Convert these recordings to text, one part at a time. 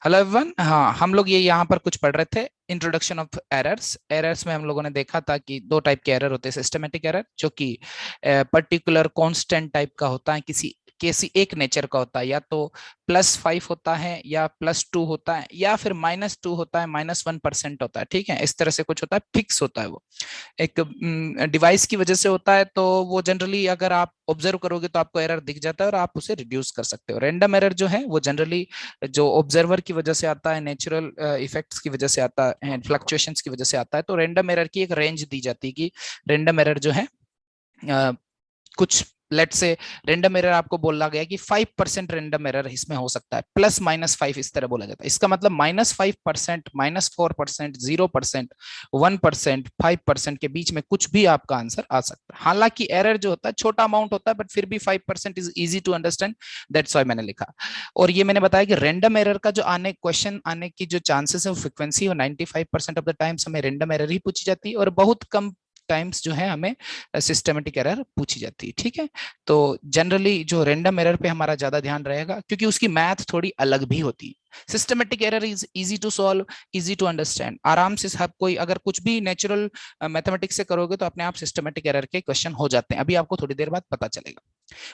Hello everyone. हाँ, हम लोग ये यहाँ पर कुछ पढ़ रहे थे, इंट्रोडक्शन ऑफ एरर्स। एरर्स में हम लोगों ने देखा था कि दो टाइप के एरर होते हैं। सिस्टमेटिक एरर जो कि पर्टिकुलर कांस्टेंट टाइप का होता है, किसी एक नेचर का होता है, या तो +5 होता है या +2 होता है या फिर -2 होता है, -1% होता है। ठीक है, इस तरह से कुछ होता है, फिक्स होता है वो एक डिवाइस की वजह से होता है। तो वो जनरली अगर आप ऑब्जर्व करोगे तो आपको एरर दिख जाता है और आप उसे रिड्यूस कर सकते हो। रैंडम एरर जो है वो जनरली जो ऑब्जर्वर की वजह से आता है, नेचुरल इफेक्ट्स की वजह से आता है, फ्लक्चुएशंस की वजह से आता है। तो रैंडम एरर की एक रेंज दी जाती है कि रैंडम एरर जो है कुछ लेट से रेंडम एरर आपको बोला गया कि 5% रेंडम एरर इसमें हो सकता है, +-5 इस तरह बोला जाता है। इसका मतलब -5%, -4%, 0%, 1%, 5% के बीच में कुछ भी आपका आंसर आ सकता है। हालांकि एरर जो होता है छोटा अमाउंट होता है, बट फिर भी 5% is easy to understand, that's why मैंने लिखा। और ये मैंने बताया कि रेंडम एरर का जो क्वेश्चन आने की जो चांसेस है वो फ्रिक्वेंसी, और 95% ऑफ द टाइम्स हमें रेंडम एरर ही पूछी जाती है, और बहुत कम टाइम्स जो है हमें सिस्टमेटिक एरर पूछी जाती है। ठीक है, तो जनरली जो रैंडम एरर पे हमारा ज्यादा ध्यान रहेगा, क्योंकि उसकी मैथ थोड़ी अलग भी होती है। Systematic error is easy to solve, easy to understand, आराम से सब कोई अगर कुछ भी नेचुरल मैथमेटिक्स से करोगे तो अपने आप सिस्टमेटिक एरर के क्वेश्चन हो जाते हैं। अभी आपको थोड़ी देर बाद पता चलेगा।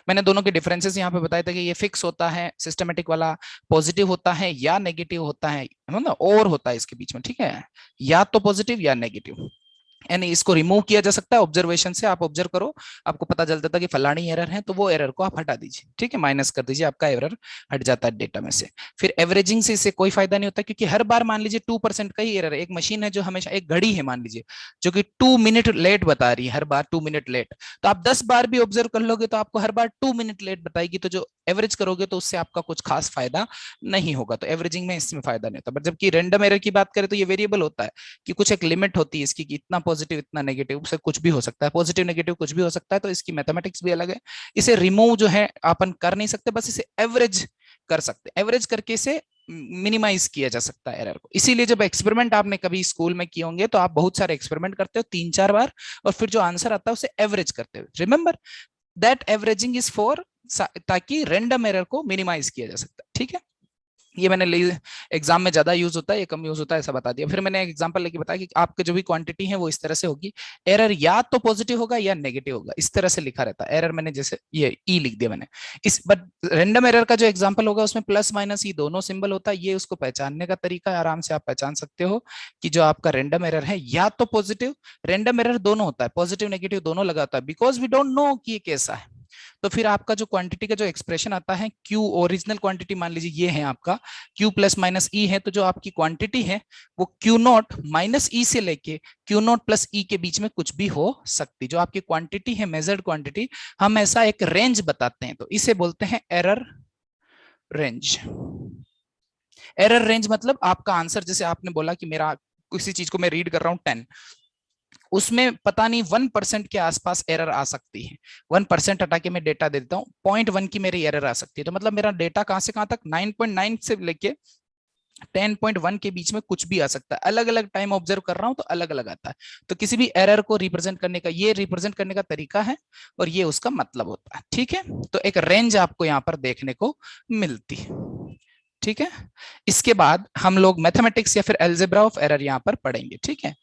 मैंने दोनों के डिफरेंसेस यहाँ पे बताए थे कि ये फिक्स होता है, सिस्टमेटिक वाला पॉजिटिव होता है या नेगेटिव होता है ना, और होता है इसके बीच में। ठीक है, या तो पॉजिटिव या नेगेटिव, यानी इसको रिमूव किया जा सकता है ऑब्जर्वेशन से। आप ऑब्जर्व करो, आपको पता चल जाता है कि फलानी एरर है, तो वो एरर को आप हटा दीजिए। ठीक है, माइनस कर दीजिए, आपका एरर हट जाता है डेटा में से। फिर एवरेजिंग से इससे कोई फायदा नहीं होता, क्योंकि हर बार मान लीजिए 2% का ही एरर है। एक मशीन है जो हमेशा, एक घड़ी है मान लीजिए जो कि 2 मिनट लेट बता रही है, हर बार 2 मिनट लेट, तो आप 10 बार भी ऑब्जर्व कर लोगे तो आपको हर बार 2 मिनट लेट बताएगी। तो जो एवरेज करोगे तो उससे आपका कुछ खास फायदा नहीं होगा। तो एवरेजिंग में इसमें फायदा नहीं होता। बट जबकि रैंडम एरर की बात करें तो ये वेरिएबल होता है कि कुछ एक लिमिट होती है इसकी, कि इतना पॉजिटिव इतना नेगेटिव, से कुछ भी हो सकता है, पॉजिटिव नेगेटिव कुछ भी हो सकता है। तो इसकी मैथमेटिक्स भी अलग है। इसे रिमूव जो है अपन कर नहीं सकते, बस इसे एवरेज कर सकते, एवरेज करके इसे मिनिमाइज किया जा सकता है एरर को। इसीलिए जब एक्सपेरिमेंट आपने कभी स्कूल में किए होंगे तो आप बहुत सारे एक्सपेरिमेंट करते हो 3-4 बार, और फिर जो आंसर आता है उसे एवरेज करते हो। Remember that averaging is for, ताकि रैंडम एरर को मिनिमाइज किया जा सकता है। ठीक है, ये मैंने एग्जाम में ज्यादा यूज होता है, ये कम यूज होता है, ऐसा बता दिया। फिर मैंने एक एग्जांपल लेके बताया कि आपके जो भी क्वांटिटी है वो इस तरह से होगी, एरर या तो पॉजिटिव होगा या नेगेटिव होगा, इस तरह से लिखा रहता है एरर। मैंने जैसे ये ई लिख दिया मैंने इस, बट रैंडम एरर का जो एग्जांपल होगा उसमें +- दोनों सिंबल होता है। ये उसको पहचानने का तरीका है, आराम से आप पहचान सकते हो कि जो आपका रैंडम एरर है या तो पॉजिटिव, रैंडम एरर दोनों होता है, पॉजिटिव नेगेटिव दोनों लगा होता है, बिकॉज वी डोंट नो कि ये कैसा है। तो फिर आपका जो क्वांटिटी का जो एक्सप्रेशन आता है, क्यू ओरिजिनल क्वांटिटी मान लीजिए ये है आपका, क्यू प्लस माइनस ई है, तो जो आपकी क्वांटिटी है वो क्यू नॉट माइनस ई से लेके क्यू नॉट प्लस ई के बीच में कुछ भी हो सकती। जो आपकी क्वांटिटी है, मेजर्ड क्वांटिटी, हम ऐसा एक रेंज बताते हैं, तो इसे बोलते हैं एरर रेंज। एरर रेंज मतलब आपका आंसर, जैसे आपने बोला कि मेरा किसी चीज को मैं रीड कर रहा हूँ 10, उसमें पता नहीं 1% के आसपास एरर आ सकती है। 1% हटा के मैं डेटा दे देता हूँ, 0.1 की मेरी एरर आ सकती है। तो मतलब मेरा डेटा कहां से कहां तक, 9.9 से लेके 10.1 के बीच में कुछ भी आ सकता है। अलग अलग टाइम ऑब्जर्व कर रहा हूं तो अलग अलग आता है। तो किसी भी एरर को रिप्रेजेंट करने का, ये रिप्रेजेंट करने का तरीका है, और ये उसका मतलब होता है। ठीक है, तो एक रेंज आपको यहाँ पर देखने को मिलती है। ठीक है, इसके बाद हम लोग मैथमेटिक्स या फिर एल्जेब्रा ऑफ एरर यहाँ पर पढ़ेंगे। ठीक है,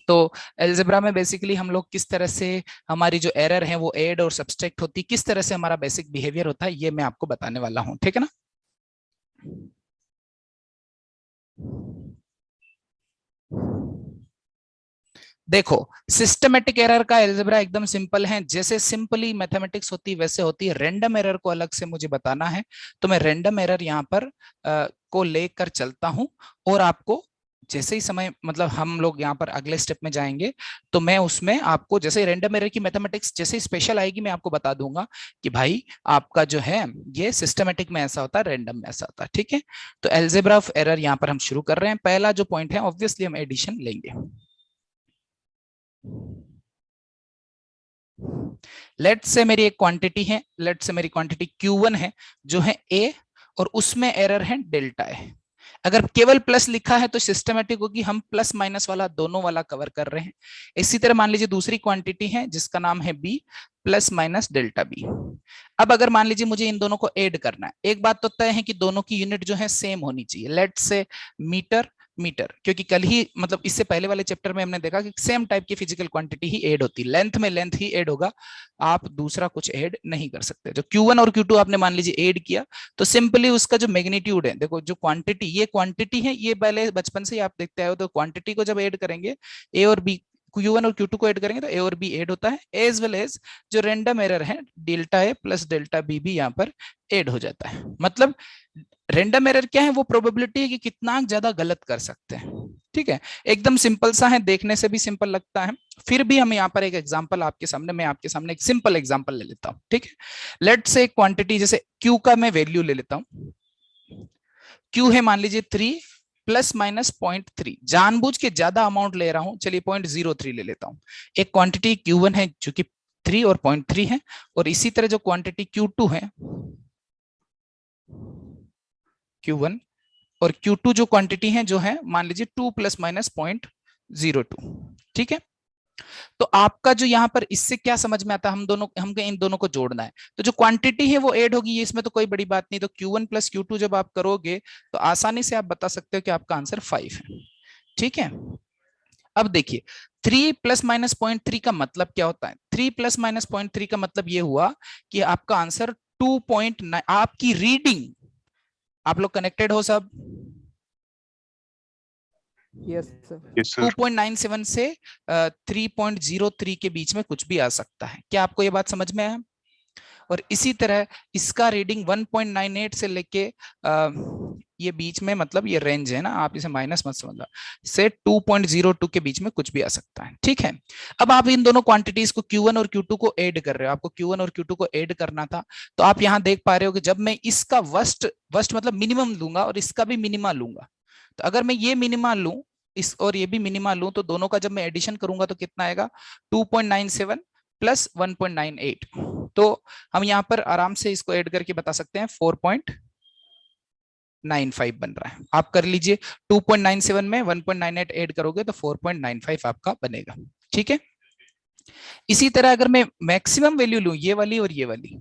तो एल्जेब्रा में बेसिकली हम लोग किस तरह से हमारी जो एरर है वो ऐड और सब्सट्रैक्ट होती है, किस तरह से हमारा बेसिक बिहेवियर होता है, ये मैं आपको बताने वाला हूँ। ठीक है ना। देखो, सिस्टमेटिक एरर का एल्जेब्रा एकदम सिंपल है, जैसे सिंपली मैथमेटिक्स होती है वैसे होती है। रैंडम एरर को अलग से मुझे बताना है, तो मैं रैंडम एरर यहाँ पर को लेकर चलता हूं, और आपको जैसे ही समय, मतलब हम लोग यहाँ पर अगले स्टेप में जाएंगे, तो मैं उसमें आपको जैसे रैंडम एरर की मैथमेटिक्स जैसे स्पेशल आएगी मैं आपको बता दूंगा कि भाई आपका जो है ये सिस्टमेटिक में ऐसा होता है, रैंडम में ऐसा होता है। ठीक है, तो एल्जेब्रा ऑफ एरर यहाँ पर हम शुरू कर रहे हैं। पहला जो पॉइंट है, ऑब्वियसली हम एडिशन लेंगे। लेट से मेरी एक क्वांटिटी है, लेट से मेरी क्वांटिटी Q1 है जो है A, और उसमें एरर है डेल्टा ए। अगर केवल प्लस लिखा है तो सिस्टमेटिक होगी, हम प्लस माइनस वाला दोनों वाला कवर कर रहे हैं। इसी तरह मान लीजिए दूसरी क्वांटिटी है जिसका नाम है B plus minus delta B. अब अगर मान लीजिए मुझे इन दोनों को ऐड करना है, एक बात तो तय है कि दोनों की यूनिट जो है सेम होनी चाहिए, लेट से मीटर मीटर, क्योंकि कल ही मतलब इससे पहले वाले चैप्टर में हमने देखा कि सेम टाइप की फिजिकल क्वांटिटी ही ऐड होती है, लेंथ में लेंथ ही ऐड होगा, आप दूसरा कुछ ऐड नहीं कर सकते। जो Q1 और Q2 आपने मान लीजिए ऐड किया तो सिंपली उसका जो मैग्नीट्यूड है, देखो जो क्वांटिटी, ये क्वांटिटी है, ये पहले बचपन से ही आप देखते आए हो, तो क्वांटिटी को जब ऐड करेंगे ए और बी, Q1 और Q2 को ऐड करेंगे तो ए और बी ऐड होता है, एज वेल एज जो रैंडम एरर है delta A plus delta B भी यहाँ पर ऐड हो जाता है। मतलब रैंडम एरर क्या है, वो प्रोबेबिलिटी है कि कितना ज्यादा गलत कर सकते हैं। ठीक है, एकदम सिंपल सा है, देखने से भी सिंपल लगता है। फिर भी हम यहाँ पर एक एग्जांपल आपके सामने, मैं आपके सामने एक सिंपल एग्जांपल ले लेता हूँ। ठीक है, लेट से क्वांटिटी जैसे Q का मैं वैल्यू ले लेता हूँ। Q है मान लीजिए 3 प्लस माइनस 0.3, जानबूझ के ज्यादा अमाउंट ले रहा हूं, चलिए 0.03 ले लेता हूं। एक क्वांटिटी Q1 है जो कि 3 और 0.3 है, और इसी तरह जो क्वांटिटी Q2 है, Q1 और Q2 जो क्वांटिटी है जो है मान लीजिए 2 प्लस माइनस 0.02। ठीक है, तो आपका जो यहाँ पर इससे क्या समझ में आता है, हम दोनों, हमको इन दोनों को जोड़ना है, तो जो क्वांटिटी है वो ऐड होगी, इसमें तो कोई बड़ी बात नहीं। तो Q1 प्लस Q2 जब आप करोगे तो आसानी से आप बता सकते हो कि आपका आंसर 5 है। ठीक है, अब देखिए 3 प्लस माइनस 0.3 का मतलब क्या होता है, 3 प्लस माइनस 0.3 का मतलब ये हुआ कि आपका आंसर 2.9, आपकी रीडिंग, आप लोग कनेक्टेड हो सब? Yes sir. 2.97 से 3.03 के बीच में कुछ भी आ सकता है। क्या आपको ये बात समझ में आया? और इसी तरह इसका रीडिंग 1.98 से लेके ये बीच में, मतलब ये रेंज है ना, आप इसे माइनस मत समझना, से 2.02 के बीच में कुछ भी आ सकता है। ठीक है, अब आप इन दोनों क्वांटिटीज को Q1 और Q2 को ऐड कर रहे हो, आपको Q1 और Q2 को ऐड करना था, तो आप यहां देख पा रहे हो कि जब मैं इसका वर्स्ट वर्स्ट मतलब मिनिमम लूंगा और इसका भी मिनिमा लूंगा, तो अगर मैं ये मिनिमा लूं इस और ये भी मिनिमा लूं, तो दोनों का जब मैं एडिशन करूंगा तो कितना आएगा, 2.97 प्लस 1.98। तो हम यहाँ पर आराम से इसको ऐड करके बता सकते हैं 4.95 बन रहा है। आप कर लीजिए, 2.97 में 1.98 ऐड करोगे तो 4.95 आपका बनेगा। ठीक है, इसी तरह अगर मैं मैक्सिमम वैल्यू लूं, ये वाली और ये वाली,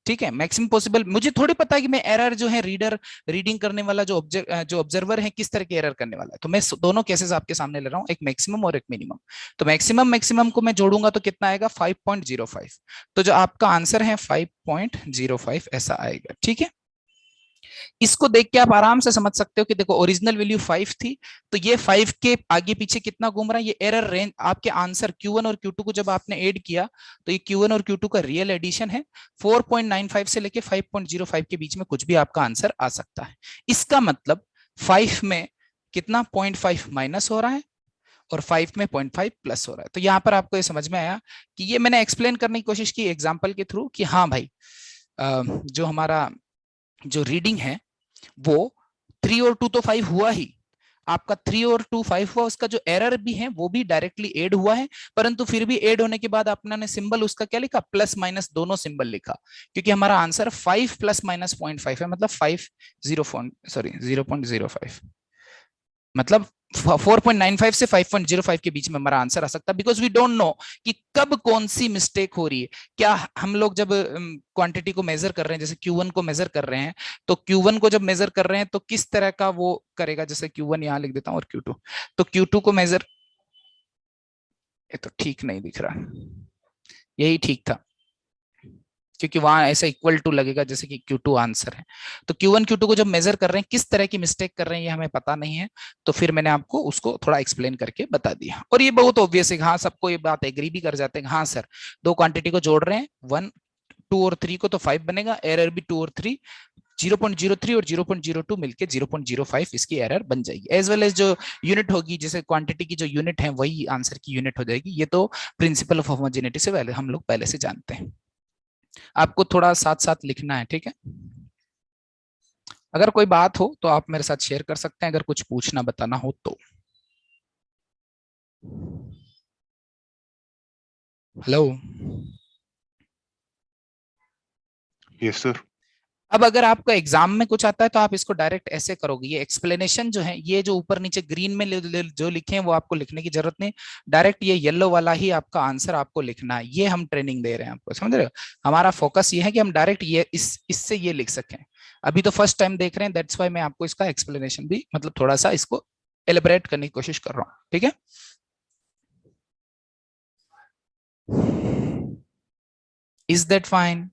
ठीक है, मैक्सिमम पॉसिबल, मुझे थोड़ी पता है कि मैं एरर जो है रीडर, रीडिंग करने वाला जो ऑब्जर्वर है किस तरह के एरर करने वाला है, तो मैं दोनों केसेस आपके सामने ले रहा हूं, एक मैक्सिमम और एक मिनिमम। तो मैक्सिमम मैक्सिमम को मैं जोड़ूंगा तो कितना आएगा, 5.05। तो जो आपका आंसर है 5.05 ऐसा आएगा। ठीक है, इसको देख के आप आराम से समझ सकते हो कि देखो ओरिजिनल वैल्यू 5 थी, तो ये 5 के आगे पीछे कितना घूम रहा है, ये एरर रेंज आपके आंसर Q1 और Q2 को जब आपने ऐड किया तो ये Q1 और Q2 का रियल एडिशन है, 4.95 से लेके 5.05 के बीच में कुछ भी आपका आंसर आ सकता है। इसका मतलब 5 में कितना 0.5 माइनस हो रहा है और 5 में 0.5 प्लस हो रहा है। तो यहाँ पर आपको ये समझ में आया कि ये मैंने एक्सप्लेन करने की कोशिश की एग्जाम्पल के थ्रू कि हाँ भाई, जो हमारा जो रीडिंग है वो 3 और 2 तो 5 हुआ ही, आपका 3 और 2 5 हुआ, उसका जो एरर भी है वो भी डायरेक्टली ऐड हुआ है, परंतु फिर भी ऐड होने के बाद आपने सिंबल उसका क्या लिखा, प्लस माइनस दोनों सिंबल लिखा, क्योंकि हमारा आंसर 5 प्लस माइनस 0.5 है, मतलब 0.05, मतलब 4.95 से 5.05 के बीच में हमारा आंसर आ सकता है, बिकॉज वी डोंट नो कि कब कौन सी मिस्टेक हो रही है। क्या हम लोग जब क्वांटिटी को मेजर कर रहे हैं, जैसे Q1 को मेजर कर रहे हैं, तो Q1 को जब मेजर कर रहे हैं तो किस तरह का वो करेगा, जैसे Q1 यहां लिख देता हूं और Q2, तो Q2 को मेजर, ये तो ठीक नहीं दिख रहा, यही ठीक था, क्योंकि वहां ऐसा इक्वल टू लगेगा जैसे कि Q2 आंसर है। तो Q1 Q2 को जब मेजर कर रहे हैं किस तरह की मिस्टेक कर रहे हैं ये हमें पता नहीं है, तो फिर मैंने आपको उसको थोड़ा एक्सप्लेन करके बता दिया। और ये बहुत ऑब्वियस है, हाँ सबको ये बात एग्री भी कर जाते हैं, हाँ सर दो क्वांटिटी को जोड़ रहे हैं 1 2 और 3 को तो 5 बनेगा, एरर भी 2 और 3, 0.03 और 0.02 मिलके 0.05 इसकी एरर बन जाएगी, एज वेल एज जो यूनिट होगी, जैसे क्वांटिटी की जो यूनिट है वही आंसर की यूनिट हो जाएगी। ये तो प्रिंसिपल ऑफ होमोजेनिटी से पहले हम लोग पहले से जानते हैं, आपको थोड़ा साथ साथ लिखना है। ठीक है, अगर कोई बात हो तो आप मेरे साथ शेयर कर सकते हैं, अगर कुछ पूछना बताना हो तो। हेलो। Yes sir. अब अगर आपका एग्जाम में कुछ आता है तो आप इसको डायरेक्ट ऐसे करोगे, ये एक्सप्लेनेशन जो है, ये जो ऊपर नीचे ग्रीन में जो लिखे हैं वो आपको लिखने की जरूरत नहीं, डायरेक्ट ये येलो वाला ही आपका आंसर आपको लिखना है। ये हम ट्रेनिंग दे रहे हैं आपको, समझ रहे हो? हमारा फोकस ये है कि हम डायरेक्ट ये इससे ये लिख सकें। अभी तो फर्स्ट टाइम देख रहे हैं, दैट्स वाई मैं आपको इसका एक्सप्लेनेशन भी मतलब थोड़ा सा इसको एलिब्रेट करने की कोशिश कर रहा हूँ, ठीक है? Is that fine?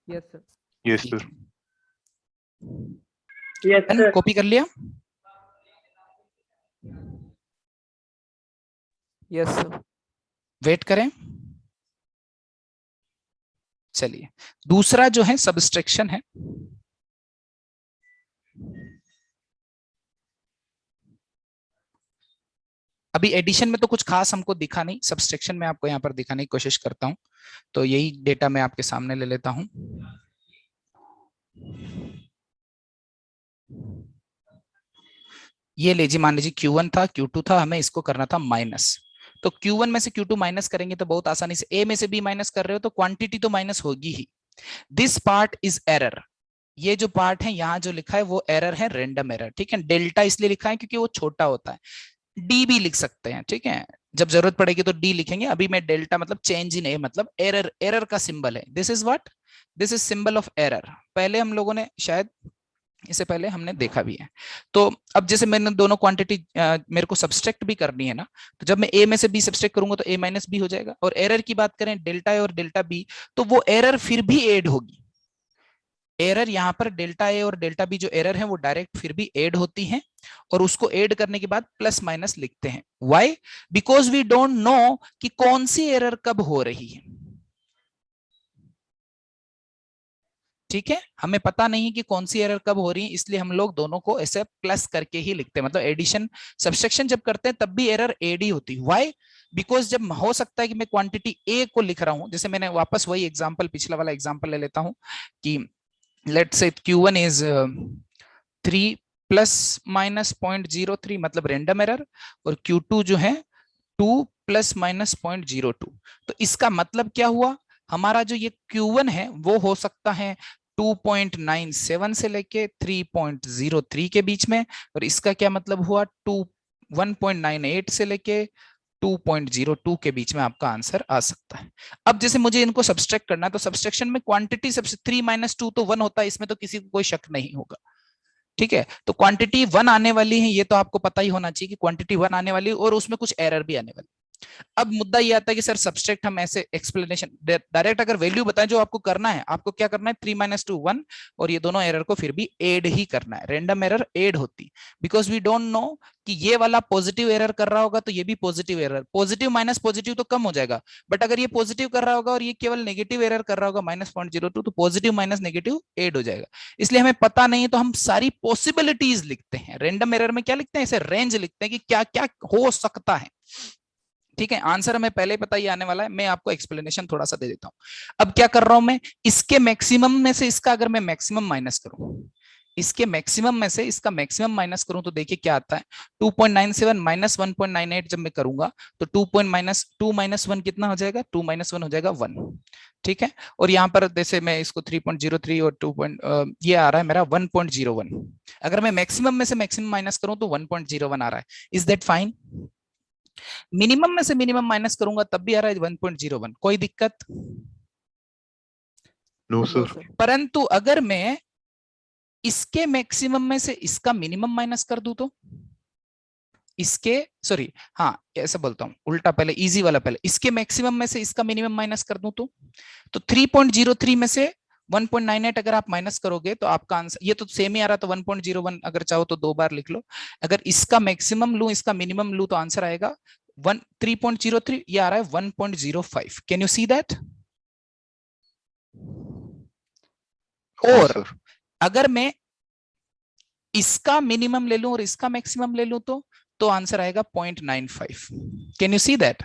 Yes sir. Yes sir. Yes sir. Copy कर लिया? Yes sir. वेट करें। चलिए, दूसरा जो है सबस्ट्रैक्शन है। अभी एडिशन में तो कुछ खास हमको दिखा नहीं, सबस्ट्रैक्शन में आपको यहां पर दिखाने की कोशिश करता हूं। तो यही डेटा मैं आपके सामने ले लेता हूं। ये लीजिए, मान लीजिए Q1 था, Q2 था, हमें इसको करना था माइनस। तो Q1 में से Q2 माइनस करेंगे तो बहुत आसानी से, A में से B माइनस कर रहे हो तो क्वांटिटी तो माइनस होगी ही। This part is error. ये जो पार्ट है यहाँ जो लिखा है वो एरर है, रैंडम एरर, ठीक है? डेल्टा इसलिए लिखा है क्योंकि वो छोटा होता है। डी भी लिख सकते हैं, ठीक है? जब जरूरत पड़ेगी तो डी लिखेंगे। अभी मैं डेल्टा मतलब चेंज इन ए, मतलब एरर, एरर का सिंबल है। This is what? This is symbol of error. पहले हम लोगों ने शायद, इससे पहले हमने देखा भी है। तो अब जैसे मैंने दोनों क्वांटिटी मेरे को सब्सट्रैक्ट भी करनी है ना, तो जब मैं ए में से बी सब्सट्रैक्ट करूंगा तो ए माइनस बी हो जाएगा। और एरर की बात करें, डेल्टा ए और डेल्टा बी, तो वो एरर फिर भी ऐड होगी। एरर यहाँ पर डेल्टा ए और डेल्टा बी जो एरर है वो डायरेक्ट फिर भी ऐड होती हैं, और उसको ऐड करने के बाद प्लस माइनस लिखते हैं। Why? Because we don't know कि कौन सी एरर कब हो रही है, ठीक है? हमें पता नहीं कि कौन सी एरर कब हो रही है, इसलिए हम लोग दोनों को ऐसे प्लस करके ही लिखते हैं। मतलब एडिशन सब्सट्रैक्शन जब करते हैं तब भी एरर एड ही होती है। व्हाई? बिकॉज जब हो सकता है कि मैं क्वांटिटी ए को लिख रहा हूं, जैसे मैंने वापस वही एग्जांपल, पिछला वाला एग्जांपल ले लेता हूं कि let's say Q1 is 3 plus minus 0.03, मतलब रैंडम एरर, और Q2 जो है 2 प्लस माइनस 0.02। तो इसका मतलब क्या हुआ? हमारा जो ये Q1 है वो हो सकता है 2.97 से लेके 3.03 के बीच में, और इसका क्या मतलब हुआ? 1.98 से लेके 2.02 के बीच में आपका आंसर आ सकता है। अब जैसे मुझे इनको सब्सट्रैक्ट करना है, तो सब्सट्रैक्शन में क्वांटिटी सबसे 3 माइनस 2 तो 1 होता है, इसमें तो किसी को कोई शक नहीं होगा, ठीक है? तो क्वांटिटी 1 आने वाली है, ये तो आपको पता ही होना चाहिए कि क्वांटिटी 1 आने वाली है, और उसमें कुछ एरर भी आने वाली। अब मुद्दा ये आता है कि सर सब्सट्रैक्ट हम ऐसे एक्सप्लेनेशन डायरेक्ट अगर वैल्यू बताएं, जो आपको करना है, आपको क्या करना है? 3 माइनस 2 1, और ये दोनों एरर को फिर भी ऐड ही करना है। रैंडम एरर ऐड होती, बिकॉज वी डोंट नो कि ये वाला पॉजिटिव एरर कर रहा होगा तो ये भी positive error, positive minus positive तो कम हो जाएगा, बट अगर ये पॉजिटिव कर रहा होगा और ये केवल नेगेटिव एरर कर रहा होगा -0.02, तो पॉजिटिव माइनस नेगेटिव ऐड हो जाएगा। इसलिए हमें पता नहीं है तो हम सारी पॉसिबिलिटीज लिखते हैं। रैंडम एरर में क्या लिखते हैं? ऐसे रेंज लिखते हैं कि क्या क्या हो सकता है, ठीक है? आंसर हमें पहले ही पता ही आने वाला है। मैं आपको एक्सप्लेनेशन थोड़ा सा दे देता हूं। अब क्या कर रहा हूं मैं? इसके मैक्सिमम में से इसका अगर मैं मैक्सिमम माइनस करूं, इसके मैक्सिमम में से इसका मैक्सिमम माइनस करूं, तो देखिए क्या आता है। 2.97 माइनस 1.98 जब मैं करूंगा तो 2 माइनस 1 कितना हो जाएगा? 2 माइनस 1 हो जाएगा 1, ठीक है? और यहाँ पर जैसे मैं इसको 3.03 और 2 ये आ रहा है मेरा 1.01। अगर मैं मैक्सिमम में से मैक्सिमम माइनस करूं तो 1.01 आ रहा है। Is that fine? मिनिमम में से मिनिमम माइनस करूंगा तब भी आ रहा है 1.01, कोई दिक्कत? No no sir. सर। परंतु अगर मैं इसके मैक्सिमम में से इसका मिनिमम माइनस कर दूं तो इसके, सॉरी, हाँ ऐसा बोलता हूं उल्टा, पहले इजी वाला, पहले इसके मैक्सिमम में से इसका मिनिमम माइनस कर दूं तो 3.03 में से 1.98 अगर आप माइनस करोगे तो आपका आंसर, ये तो सेम ही आ रहा था 1.01, अगर चाहो तो 2 बार लिख लो। अगर इसका मैक्सिमम लूं इसका मिनिमम लूं तो आंसर आएगा 3.03, ये आ रहा है 1.05। Can you see that? और अगर मैं इसका मिनिमम ले लूं और इसका मैक्सिमम ले लूं तो आंसर आएगा 0.95। Can you see that?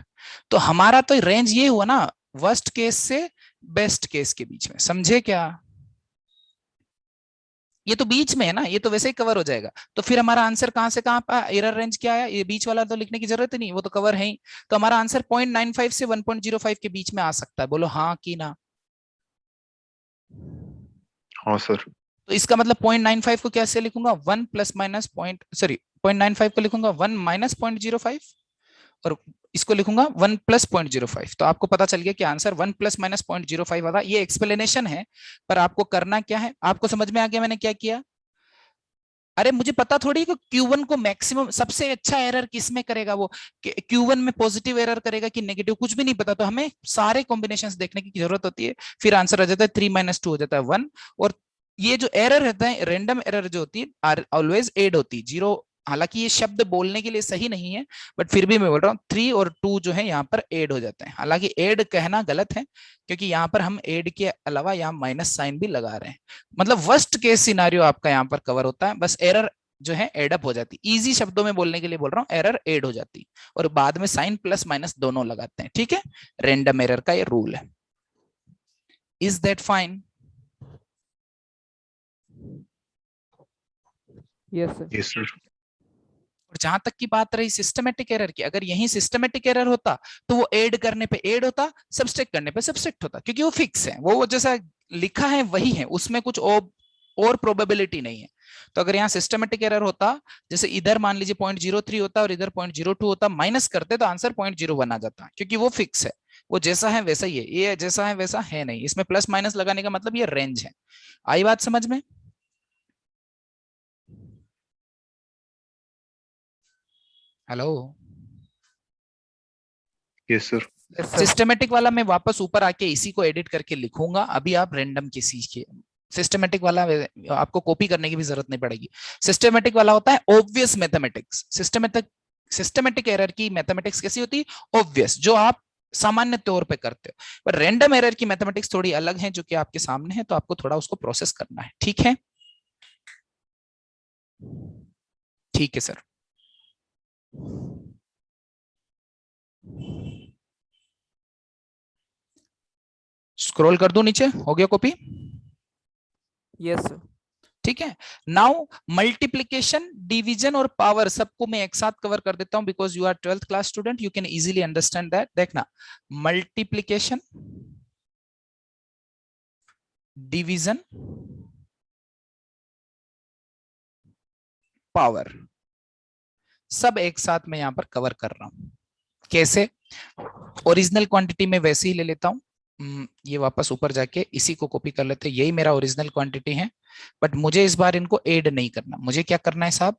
तो हमारा तो रेंज ये हुआ ना, वर्स्ट केस से बेस्ट केस के बीच में, समझे क्या? ये तो बीच में है ना, ये तो वैसे ही कवर हो जाएगा। तो फिर हमारा आंसर कहां से कहां, एरर रेंज क्या आया? ये बीच वाला तो लिखने की जरूरत ही नहीं, वो तो कवर है ही। तो हमारा आंसर 0.95 से 1.05 के बीच में आ सकता है। बोलो हाँ कि ना? हाँ सर। तो इसका मतलब 0.95 को कैसे लिखूंगा, 1 प्लस माइनस पॉइंट, सॉरी 0.95 को लिखूंगा 1 माइनस 0.05, और इसको लिखूंगा 1 प्लस 0.05। तो आपको पता चल गया कि आंसर 1 प्लस माइनस 0.05 आएगा। ये एक्सप्लेनेशन है, पर आपको करना क्या है, आपको समझ में आ गया मैंने क्या किया। अरे मुझे पता थोड़ी कि Q1 को मैक्सिमम सबसे अच्छा एरर किस में करेगा, वो Q1 में पॉजिटिव एरर करेगा कि नेगेटिव, कुछ भी नहीं पता। तो हमें सारे कॉम्बिनेशंस देखने की जरूरत होती है, फिर आंसर आ जाता है 3 माइनस 2 हो जाता है 1। और ये जो एरर रहता है, रेंडम एरर जो होती है ऑलवेज एड होती है, जीरो। हालांकि ये शब्द बोलने के लिए सही नहीं है, बट फिर भी मैं बोल रहा हूँ 3 और 2 जो है यहाँ पर एड हो जाते हैं। हालांकि एड कहना गलत है, क्योंकि यहाँ पर हम एड के अलावा यहाँ माइनस साइन भी लगा रहे हैं। मतलब वर्स्ट केस सिनारियो आपका यहाँ पर कवर होता है, बस एरर जो है एडअप हो जाती। इजी शब्दों में बोलने के लिए बोल रहा हूँ, एरर एड हो जाती और बाद में साइन प्लस माइनस दोनों लगाते हैं। ठीक है, रेंडम एरर का ये रूल है। Is that fine? Yes sir. Yes sir. और जहां तक की बात रही सिस्टमेटिक एरर की, अगर यही सिस्टमेटिक एरर होता तो वो ऐड करने पे ऐड होता, सब्सट्रैक्ट करने पे सब्सट्रैक्ट होता, क्योंकि वो फिक्स है, वो जैसा लिखा है वही है, उसमें कुछ और प्रोबेबिलिटी नहीं है। तो अगर यहाँ सिस्टमेटिक एरर होता, जैसे इधर मान लीजिए 0.03 होता और इधर 0.02 होता, माइनस करते तो आंसर 0.01 आ जाता, क्योंकि वो फिक्स है, वो जैसा है वैसा ही है। ये जैसा है वैसा है नहीं, इसमें प्लस माइनस लगाने का मतलब ये रेंज है। आई बात समझ में? Hello? Yes sir. Yes sir. Systematic वाला मैं वापस ऊपर आके इसी को एडिट करके लिखूंगा, अभी आप रैंडम की सीखिए। सिस्टमेटिक वाला आपको कॉपी करने की भी जरूरत नहीं पड़ेगी। सिस्टमेटिक वाला होता है ऑब्वियस मैथमेटिक्स। सिस्टमेटिक एरर की मैथमेटिक्स कैसी होती है? ऑब्वियस, जो आप सामान्य तौर पे करते हो। पर रैंडम एरर की मैथमेटिक्स थोड़ी अलग है, जो कि आपके सामने है, तो आपको थोड़ा उसको प्रोसेस करना है। ठीक है? ठीक है सर। स्क्रॉल कर दूं नीचे, हो गया कॉपी? Yes sir. ठीक है। नाउ मल्टीप्लीकेशन, डिवीजन और पावर सबको मैं एक साथ कवर कर देता हूं, because you are 12th class student, you can easily understand that. देखना, मल्टीप्लीकेशन, डिवीजन, पावर, सब एक साथ मैं यहां पर कवर कर रहा हूं। कैसे? ओरिजिनल क्वांटिटी में वैसे ही ले लेता हूं। ये वापस ऊपर जाके इसी को कॉपी कर लेते हैं, यही मेरा ओरिजिनल क्वांटिटी है, बट मुझे इस बार इनको ऐड नहीं करना। मुझे क्या करना है साहब?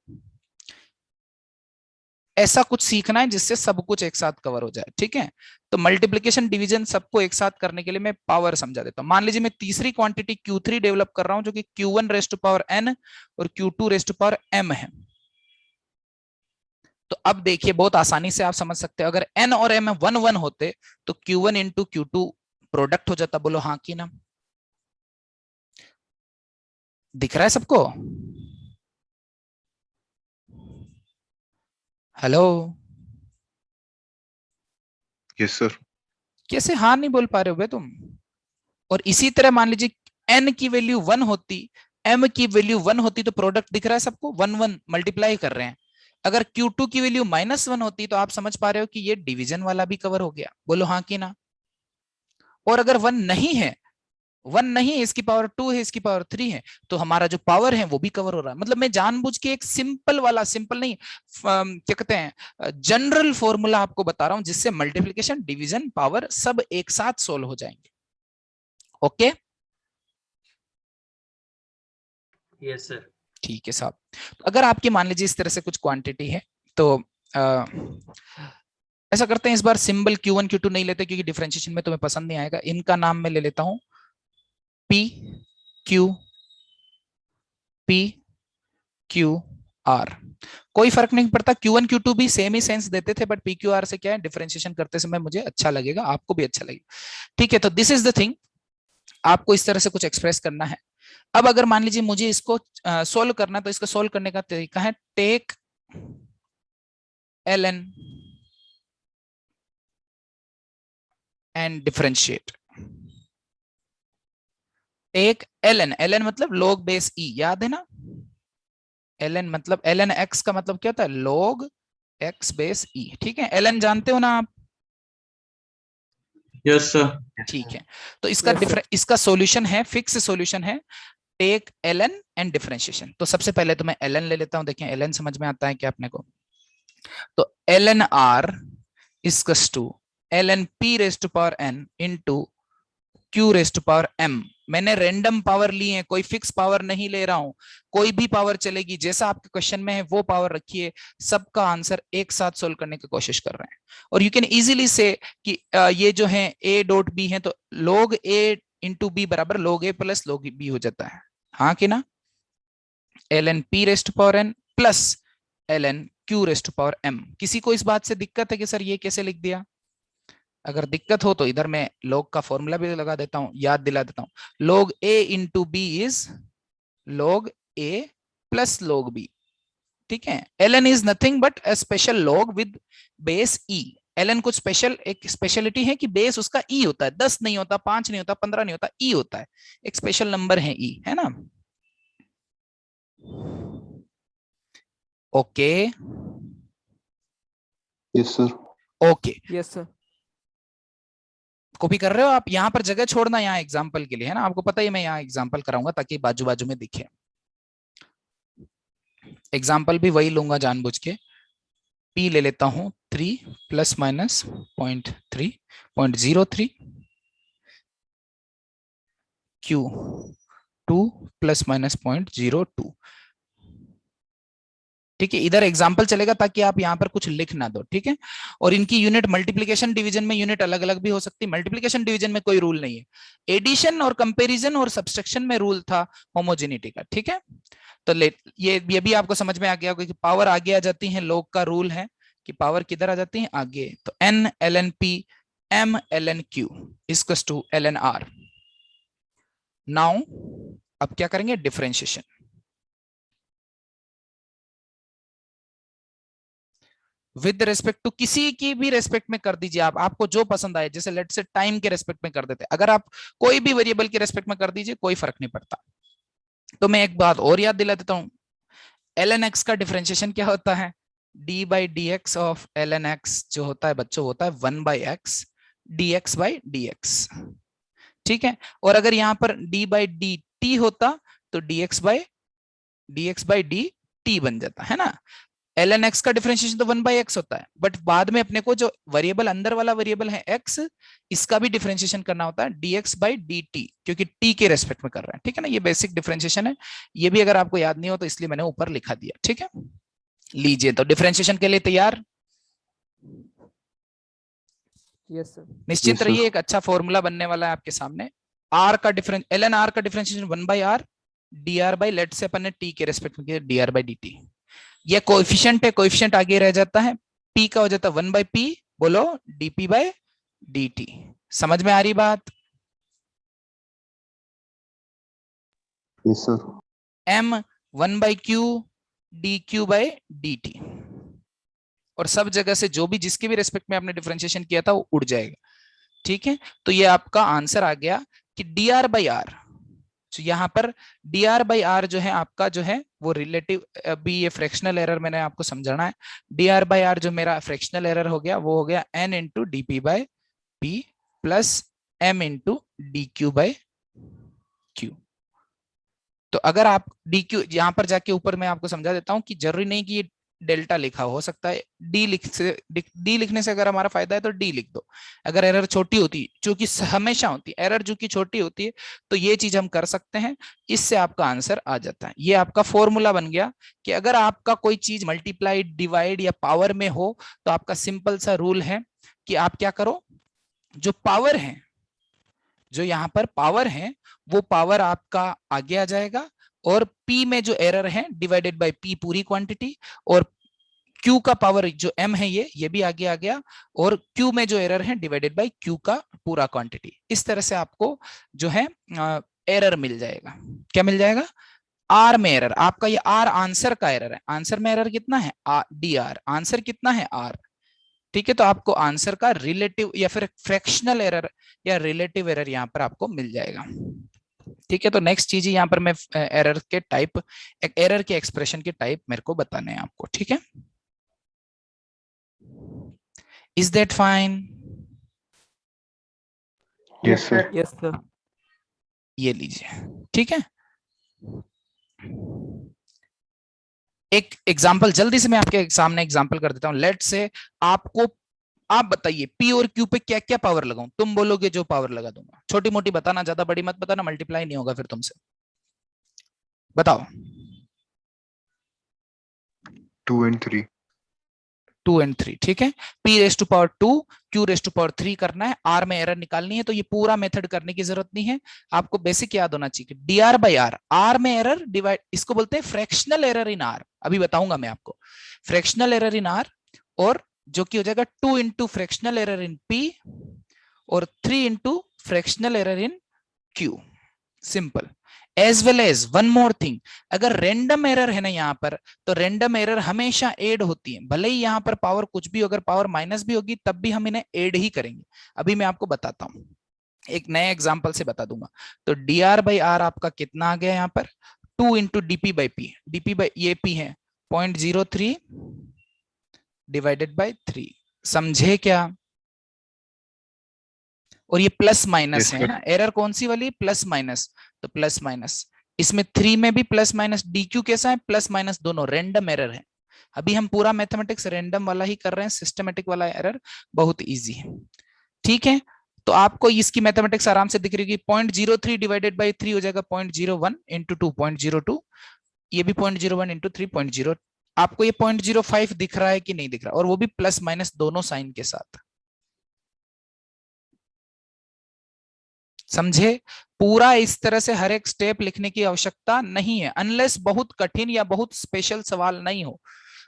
ऐसा कुछ सीखना है जिससे सब कुछ एक साथ कवर हो जाए। ठीक है, तो मल्टीप्लिकेशन डिवीजन सबको एक साथ करने के लिए मैं पावर समझा देता हूं। मान लीजिए मैं तीसरी क्वांटिटी Q3 डेवलप कर रहा हूं, जो कि Q1 rest to power n और Q2 rest to power m है। तो अब देखिए, बहुत आसानी से आप समझ सकते हो, अगर n और m 1 1 होते तो Q1 इंटू Q2 प्रोडक्ट हो जाता। बोलो हाँ कि ना? दिख रहा है सबको? हेलो? Yes sir. कैसे हाँ नहीं बोल पा रहे हो बे तुम? और इसी तरह मान लीजिए n की वैल्यू 1 होती, m की वैल्यू 1 होती, तो प्रोडक्ट दिख रहा है सबको, 1 1 मल्टीप्लाई कर रहे हैं। अगर Q2 की वैल्यू -1 होती, तो आप समझ पा रहे हो कि ये डिवीजन वाला भी कवर हो गया। बोलो हाँ कि ना? और अगर 1 नहीं है, 1 नहीं है, इसकी पावर 2 है, इसकी पावर 3 है, तो हमारा जो पावर है वो भी कवर हो रहा है। मतलब मैं जानबूझ के एक सिंपल वाला, सिंपल नहीं, क्या कहते हैं, जनरल फॉर्मूला आपको बता रहा हूं, जिससे मल्टीप्लिकेशन, डिवीजन, पावर सब एक साथ सोल्व हो जाएंगे। ओके? Yes sir. ठीक है साहब। तो अगर आपकी मान लीजिए इस तरह से कुछ क्वांटिटी है, तो आ, ऐसा करते हैं, इस बार सिंबल Q1 Q2 नहीं लेते, क्योंकि डिफरेंशिएशन में तुम्हें पसंद नहीं आएगा। इनका नाम मैं ले लेता हूं P Q, P Q R। कोई फर्क नहीं पड़ता, Q1 Q2 भी सेम ही सेंस देते थे, बट PQR से क्या है, डिफरेंशिएशन करते समय मुझे अच्छा लगेगा, आपको भी अच्छा लगेगा। ठीक है, तो दिस इज द थिंग, आपको इस तरह से कुछ एक्सप्रेस करना है। अब अगर मान लीजिए मुझे इसको सोल्व करना है, तो इसको सोल्व करने का तरीका है take ln and differentiate. Take ln मतलब log बेस e, याद है ना? ln मतलब ln x का मतलब क्या होता है? log x base e। ठीक है, ln जानते हो ना आप? Yes, sir. ठीक है, तो इसका Yes, sir. इसका सॉल्यूशन है, फिक्स सॉल्यूशन है, टेक ln एंड डिफरेंशिएशन। तो सबसे पहले तो मैं ln ले लेता हूं, देखें ln समझ में आता है क्या अपने को। तो ln r is to ln p raise to power n into q raise to power m। मैंने रैंडम पावर ली है, कोई फिक्स पावर नहीं ले रहा हूं, कोई भी पावर चलेगी, जैसा आपके क्वेश्चन में है वो पावर रखिए, सबका आंसर एक साथ सोल्व करने की कोशिश कर रहे हैं। और यू कैन इजीली से कि ये जो है a डॉट b है, तो log a इंटू बी बराबर log a plus log b हो जाता है, हाँ कि ना। ln p raise to power n plus ln q raise to power m। किसी को इस बात से दिक्कत है कि सर ये कैसे लिख दिया? अगर दिक्कत हो तो इधर मैं log का फॉर्मूला भी लगा देता हूं, याद दिला देता हूं। log a into B is log a plus log b, ठीक है। ln is nothing but a special log with base e। ln कुछ स्पेशल, एक स्पेशलिटी है कि बेस उसका e होता है, 10 नहीं होता, 5 नहीं होता, 15 नहीं होता, e होता है, एक स्पेशल नंबर है e, है ना। Okay Yes, sir. Okay, Yes, sir. Copy कर रहे हो आप? यहाँ पर जगह छोड़ना यहाँ एग्जाम्पल के लिए, है ना, आपको पता ही मैं यहाँ एग्जाम्पल कराऊंगा ताकि बाजू बाजू में दिखे। एग्जाम्पल भी वही लूंगा जानबूझ के, p ले लेता हूं 3 plus minus 0.3 0.03, q 2 plus minus 0.02, ठीक है। इधर एग्जाम्पल चलेगा ताकि आप यहाँ पर कुछ लिख ना दो, ठीक है। और इनकी यूनिट मल्टीप्लिकेशन डिवीजन में यूनिट अलग अलग भी हो सकती है। मल्टीप्लिकेशन डिवीजन में कोई रूल नहीं है, एडिशन और कंपैरिजन और सब्सट्रैक्शन में रूल था होमोजेनिटी का, ठीक है। तो ये भी आपको समझ में आ गया कि पावर आगे आ जाती है, log का रूल है कि पावर किधर आ जाती है, आगे। तो n ln p m ln q equals to ln r। Now अब क्या करेंगे, डिफरेंशिएशन। विद रेस्पेक्ट टू, किसी की भी रेस्पेक्ट में कर दीजिए आप, आपको जो पसंद आए, जैसे लेट से टाइम के रेस्पेक्ट में कर देते, अगर आप कोई भी वेरिएबल के रेस्पेक्ट में कर दीजिए, कोई फर्क नहीं पड़ता। तो मैं एक बात और याद दिला देता हूं, ln x का डिफरेंशिएशन क्या होता है, d by D x of ln x जो होता है बच्चों, होता है 1 by x dx by dx, ठीक है। और अगर यहाँ पर d बाई डी टी होता तो dx बाई डी टी बन जाता है ना। ln x का डिफरेंशिएशन तो 1 बाई एक्स होता है, बट बाद में अपने को जो वेरिएबल अंदर वाला वेरिएबल है x, इसका भी डिफरेंशिएशन करना होता है dx बाई dt, क्योंकि t के रेस्पेक्ट में कर रहे हैं, ठीक है ना। ये बेसिक डिफरेंशिएशन है, ये भी अगर आपको याद नहीं हो तो इसलिए मैंने ऊपर लिखा दिया, ठीक है। लीजिए, तो डिफरेंशिएशन के लिए तैयार? Yes, sir. निश्चिंत Yes, sir. रहिए, एक अच्छा फॉर्मूला बनने वाला है आपके सामने। r का डिफरेंस, ln r का differentiation 1 by r dr by, let's say अपन ने t के रेस्पेक्ट में किया dr बाई dt। ये कोएफिशिएंट है, कोएफिशिएंट आगे रह जाता है, p का हो जाता है 1 बाई p, बोलो dp बाई dt। समझ में आ रही बात? Yes, sir. m 1 by q dq by dt, और सब जगह से जो भी जिसके भी रेस्पेक्ट में आपने डिफरेंशिएशन किया था वो उड़ जाएगा, ठीक है। तो ये आपका आंसर आ गया कि dr बाई r, तो यहाँ पर dr बाई r जो है आपका, जो है वो रिलेटिव, अभी ये फ्रैक्शनल एरर मैंने आपको समझाना है। dr बाई r जो मेरा फ्रैक्शनल एरर हो गया, वो हो गया n into D P by P plus m into D Q by Q. तो अगर आप डी क्यू यहाँ पर जाके ऊपर मैं आपको समझा देता हूँ कि जरूरी नहीं कि ये डेल्टा लिखा हो सकता है डी लिखने से अगर हमारा फायदा है तो डी लिख दो। अगर एरर छोटी होती, चूंकि हमेशा होती है एरर, जो कि छोटी होती है, तो ये चीज हम कर सकते हैं, इससे आपका आंसर आ जाता है। ये आपका फॉर्मूला बन गया कि अगर आपका कोई चीज मल्टीप्लाइड, डिवाइड या पावर में हो, तो आपका सिंपल सा रूल है कि आप क्या करो, जो पावर है, जो यहाँ पर पावर है, वो पावर आपका आगे आ जाएगा, और p में जो एरर है डिवाइडेड बाय p पूरी क्वांटिटी, और q का पावर जो m है ये भी आगे आ गया, और q में जो एरर है डिवाइडेड बाय q का पूरा क्वांटिटी। इस तरह से आपको जो है एरर मिल जाएगा। क्या मिल जाएगा? r में एरर, आपका ये r आंसर का एरर है। आंसर में एरर कितना है? dr, आंसर कितना है? r, ठीक है। तो आपको आंसर का रिलेटिव या फिर फ्रैक्शनल एरर या रिलेटिव एरर यहाँ पर आपको मिल जाएगा, ठीक है। तो नेक्स्ट चीज यहाँ पर मैं एरर के टाइप, एरर के एक्सप्रेशन के टाइप मेरे को बताने हैं आपको, ठीक है। Is that fine? Yes, sir. Yes, sir. ये लीजिए, ठीक है। एक एग्जांपल जल्दी से मैं आपके सामने एग्जांपल कर देता हूं। लेट से आप बताइए पी और क्यू पे क्या क्या पावर लगाऊं, तुम बोलोगे जो पावर लगा दूंगा। छोटी मोटी बताना, ज्यादा बड़ी मत बताना, मल्टीप्लाई नहीं होगा फिर तुमसे। बताओ। 2 and 3. 2 and 3, ठीक है। P raise to power 2, Q raise to power 3 करना है, R में एरर निकालनी है, तो ये पूरा मेथड करने की जरूरत नहीं है, आपको बेसिक याद होना चाहिए। dr बाई आर, R में एरर डिवाइड, इसको बोलते हैं फ्रैक्शनल एरर इन R। अभी बताऊंगा मैं आपको फ्रैक्शनल एरर इन R, और जो कि हो जाएगा 2 into fractional error in P और 3 into fractional error in Q। Simple. As well as one more thing, अगर रेंडम एरर है ना यहाँ पर, तो रेंडम एरर हमेशा ऐड होती है, भले ही यहाँ पर पावर कुछ भी, अगर पावर माइनस भी होगी तब भी हम इन्हें ऐड ही करेंगे। अभी मैं आपको बताता हूँ, एक नए एग्जांपल से बता दूंगा। तो dr बाई आर आपका कितना आ गया यहाँ पर, 2 into DP by P, DP by ये पी है 0.03 डिवाइडेड बाई 3। समझे क्या? और ये प्लस माइनस है ना, एरर कौन सी वाली, प्लस माइनस, तो प्लस माइनस। इसमें 3 में भी प्लस माइनस, डीक्यू कैसा है, प्लस माइनस दोनों, रेंडम एरर है। अभी हम पूरा मैथमेटिक्स रेंडम वाला ही कर रहे हैं, सिस्टमेटिक वाला एरर बहुत इजी है, ठीक है। तो आपको इसकी मैथमेटिक्स आराम से दिख रही है। 0.03 डिवाइडेड बाई 3 हो जाएगा 0.01 इंटू 2.02, ये भी 0.01 इंटू 3.0। आपको ये 0.05 दिख रहा है कि नहीं दिख रहा, और वो भी प्लस माइनस दोनों साइन के साथ। समझे? पूरा इस तरह से हर एक स्टेप लिखने की आवश्यकता नहीं है, अनलेस बहुत कठिन या बहुत स्पेशल सवाल नहीं हो।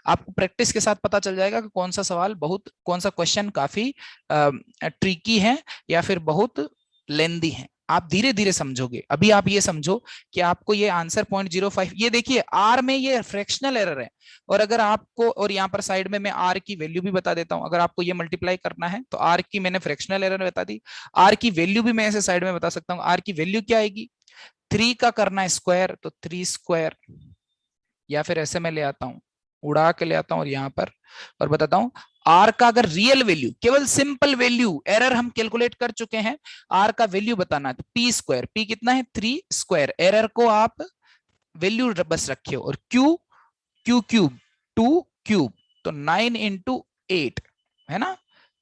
आपको प्रैक्टिस के साथ पता चल जाएगा कि कौन सा सवाल बहुत, कौन सा क्वेश्चन काफी ट्रिकी है या फिर बहुत लेंदी है। आप धीरे धीरे समझोगे। अभी आप ये समझो कि आपको ये आंसर 0.05, ये देखिए आर में ये फ्रैक्शनल एरर है, और अगर आपको, और यहाँ पर साइड में मैं आर की वैल्यू भी बता देता हूं, अगर आपको ये मल्टीप्लाई करना है तो आर की मैंने फ्रैक्शनल एरर बता दी, आर की वैल्यू भी मैं ऐसे साइड में बता सकता हूँ। आर की वैल्यू क्या आएगी, 3 का करना है स्क्वायर, तो 3 स्क्वायर, या फिर ऐसे मैं ले आता हूं, उड़ा के ले आता हूं और यहां पर, और बताता हूं आर का अगर रियल वैल्यू, केवल सिंपल वैल्यू, एरर हम कैलकुलेट कर चुके हैं, आर का वैल्यू बताना है तो पी स्क्वायर, पी कितना है 3 स्क्वायर, एरर को आप वैल्यू बस रखिए, और क्यू, क्यू क्यूब 2 क्यूब, तो 9 इंटू 8 है ना,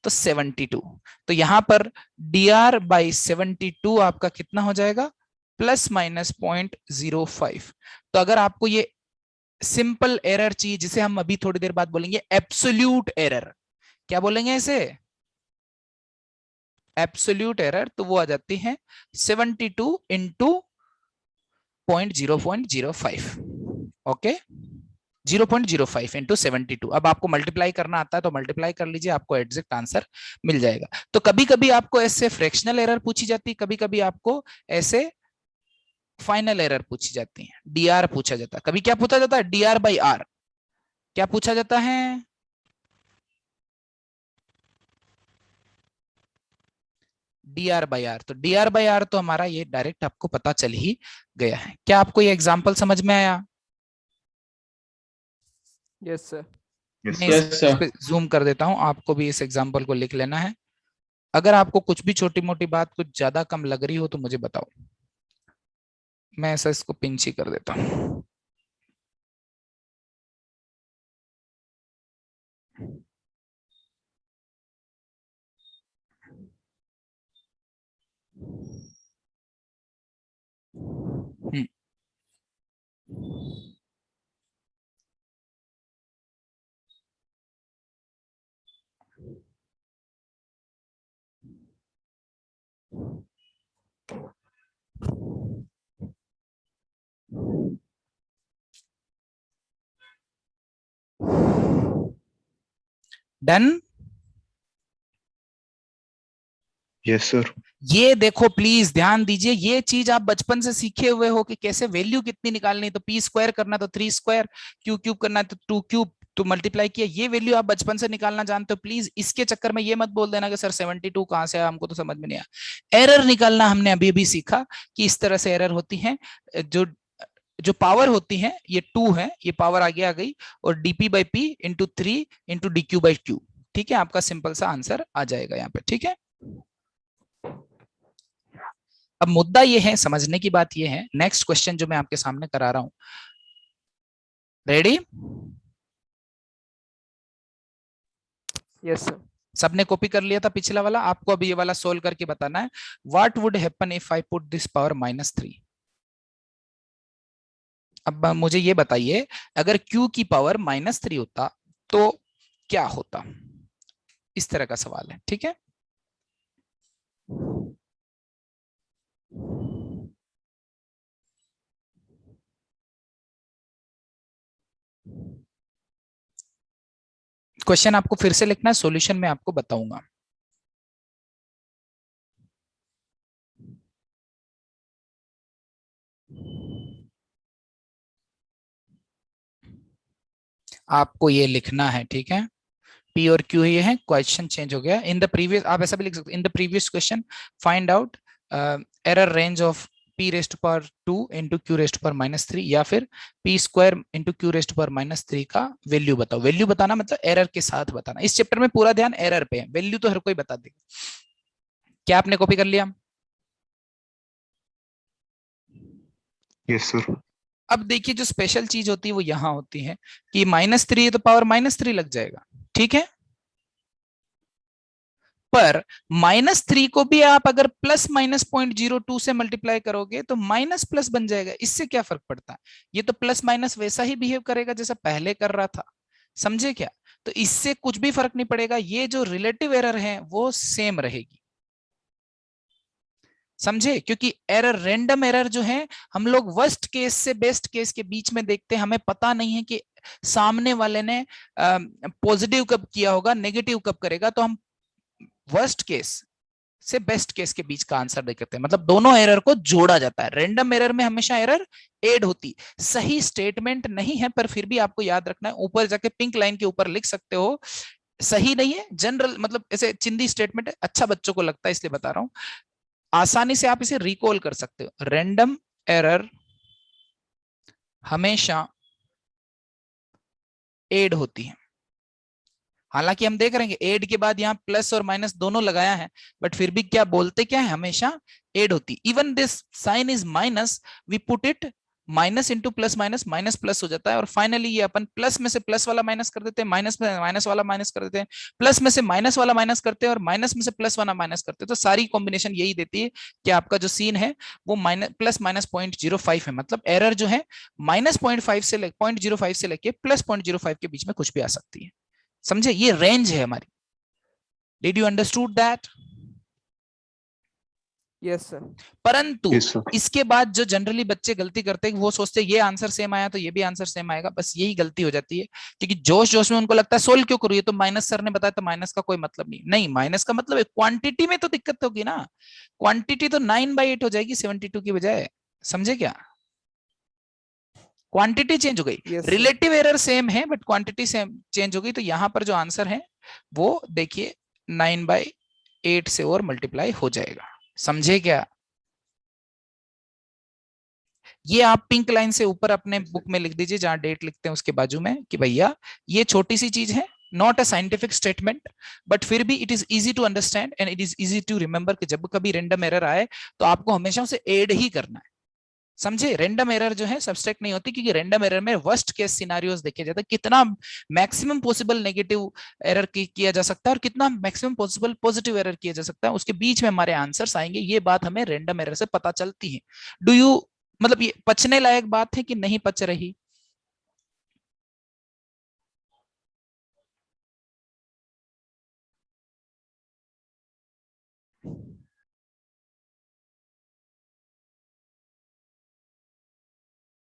तो 72। तो यहां पर dr बाई 72 आपका कितना हो जाएगा, प्लस माइनस 0.05। तो अगर आपको ये सिंपल एरर चाहिए, जिसे हम अभी थोड़ी देर बाद बोलेंगे एब्सोल्यूट एरर, क्या बोलेंगे इसे, एब्सोल्यूट एरर, तो वो आ जाती है 72 इंटू 0.05। Okay, 0.05 into 72। अब आपको मल्टीप्लाई करना आता है तो मल्टीप्लाई कर लीजिए, आपको एग्जैक्ट आंसर मिल जाएगा। तो कभी कभी आपको ऐसे फ्रैक्शनल एरर पूछी जाती है, कभी कभी आपको ऐसे फाइनल एरर पूछी जाती है, डीआर पूछा जाता है। कभी क्या पूछा जाता है, dr बाई आर, क्या पूछा जाता है, dr बाई आर। तो dr बाई आर तो हमारा ये डायरेक्ट आपको पता चल ही गया है। क्या आपको ये एग्जांपल समझ में आया? Yes, sir. Yes, मैं इस पे जूम कर देता हूं, आपको भी इस एग्जांपल को लिख लेना है। अगर आपको कुछ भी छोटी मोटी बात कुछ ज्यादा कम लग रही हो तो मुझे बताओ, मैं ऐसा इसको पिंच ही कर देता हूं। डन? yes, sir. ये देखो प्लीज ध्यान दीजिए, ये चीज आप बचपन से सीखे हुए हो कि कैसे वैल्यू कितनी निकालनी, तो पी स्क्वायर करना तो 3 स्क्वायर, क्यू क्यूब करना तो 2 क्यूब, तो मल्टीप्लाई किया, ये वैल्यू आप बचपन से निकालना जानते हो। प्लीज इसके चक्कर में ये मत बोल देना कि सर 72 कहां से आया, हमको तो समझ में नहीं आया। एरर निकालना हमने अभी अभी सीखा कि इस तरह से एरर होती है, जो जो पावर होती है ये 2 है, ये पावर आगे आ गई, और DP by P into 3 into D Q by Q. ठीक है, आपका सिंपल सा आंसर आ जाएगा यहाँ पे, ठीक है। अब मुद्दा ये है, समझने की बात ये है, नेक्स्ट क्वेश्चन जो मैं आपके सामने करा रहा हूं, रेडी? Yes, sir. सबने कॉपी कर लिया था पिछला वाला, आपको अभी ये वाला सोल्व करके बताना है। What would happen if I put this power -3? अब मुझे ये बताइए, अगर Q की पावर -3 होता तो क्या होता? इस तरह का सवाल है, ठीक है? क्वेश्चन आपको फिर से लिखना है, सॉल्यूशन मैं आपको बताऊंगा। आपको ये लिखना है, ठीक है? P और Q ये है, क्वेश्चन चेंज हो गया। इन द प्रीवियस, आप ऐसा भी लिख सकते, in the previous question find out error range of P rest power 2 into Q rest power -3, या फिर P square into Q rest power -3 का वैल्यू बताओ। वैल्यू बताना मतलब एरर के साथ बताना। इस चैप्टर में पूरा ध्यान एरर पे है, वैल्यू तो हर कोई बता देगा। क्या आपने कॉपी कर लिया? Yes sir. अब देखिए, जो स्पेशल चीज होती है वो यहां होती है कि -3 है तो पावर -3 लग जाएगा, ठीक है? पर -3 को भी आप अगर +-0.02 से मल्टीप्लाई करोगे तो माइनस प्लस बन जाएगा। इससे क्या फर्क पड़ता है? ये तो प्लस माइनस वैसा ही बिहेव करेगा जैसा पहले कर रहा था, समझे क्या? तो इससे कुछ भी फर्क नहीं पड़ेगा, ये जो रिलेटिव एरर है वो सेम रहेगी, समझे? क्योंकि एरर, रैंडम एरर जो है, हम लोग वर्स्ट केस से बेस्ट केस के बीच में देखते हैं। हमें पता नहीं है कि सामने वाले ने पॉजिटिव कब किया होगा, नेगेटिव कब करेगा, तो हम वर्स्ट केस से बेस्ट केस के बीच का आंसर देखते हैं। मतलब दोनों एरर को जोड़ा जाता है। रैंडम एरर में हमेशा एरर ऐड होती, सही स्टेटमेंट नहीं है, पर फिर भी आपको याद रखना है। ऊपर जाके पिंक लाइन के ऊपर लिख सकते हो, सही नहीं है, जनरल मतलब ऐसे चिंदी स्टेटमेंट है, अच्छा बच्चों को लगता है इसलिए बता रहा हूं। आसानी से आप इसे रिकॉल कर सकते हो। रैंडम एरर हमेशा ऐड होती है। हालांकि हम देख रहे हैं ऐड के बाद यहाँ प्लस और माइनस दोनों लगाया है, बट फिर भी क्या बोलते क्या है, हमेशा ऐड होती। Even this sign is minus, we put it minus into plus minus, minus plus हो जाता है, और फाइनली ये अपन प्लस में से प्लस वाला माइनस कर देते हैं, माइनस में माइनस वाला माइनस कर देते हैं, प्लस में से माइनस वाला माइनस करते हैं, और माइनस में से प्लस वाला माइनस करते हैं। तो सारी कॉम्बिनेशन यही देती है कि आपका जो सीन है वो माइनस प्लस माइनस 0.05 है। मतलब एरर जो है -0.5 से 0.05 से लेके प्लस 0.05 के बीच में कुछ भी आ सकती है, समझे? ये रेंज है हमारी। Did you understood that? Yes, sir. परंतु यस सर। इसके बाद जो जनरली बच्चे गलती करते हैं, वो सोचते हैं ये आंसर सेम आया तो ये भी आंसर सेम आएगा। बस यही गलती हो जाती है, क्योंकि जोश जोश में उनको लगता है सोल्व क्यों करूँ, ये तो माइनस सर ने बताया, तो माइनस का कोई मतलब नहीं। नहीं, माइनस का मतलब है क्वांटिटी में तो दिक्कत होगी ना। क्वांटिटी तो 9/8 हो जाएगी 72 की बजाय, समझे क्या? क्वांटिटी चेंज हो गई, Yes, sir. Relative error same है बट क्वांटिटी सेम चेंज हो गई। तो यहां पर जो आंसर है वो देखिए 9/8 से और मल्टीप्लाई हो जाएगा, समझे क्या? ये आप पिंक लाइन से ऊपर अपने बुक में लिख दीजिए, जहां डेट लिखते हैं उसके बाजू में, कि भैया ये छोटी सी चीज है, not a scientific statement, but फिर भी it is easy to understand and it is easy to remember कि जब कभी रैंडम एरर आए तो आपको हमेशा उसे ऐड ही करना है, समझे? रैंडम एरर जो है सब्सट्रैक्ट नहीं होती, क्योंकि रैंडम एरर में वर्स्ट केस सिनेरियोस देखे जाते हैं, कितना मैक्सिमम पॉसिबल नेगेटिव एरर किया जा सकता है और कितना मैक्सिमम पॉसिबल पॉजिटिव एरर किया जा सकता है, उसके बीच में हमारे आंसर्स आएंगे। ये बात हमें रैंडम एरर से पता चलती है। डू यू, मतलब ये पचने लायक बात है कि नहीं पच रही?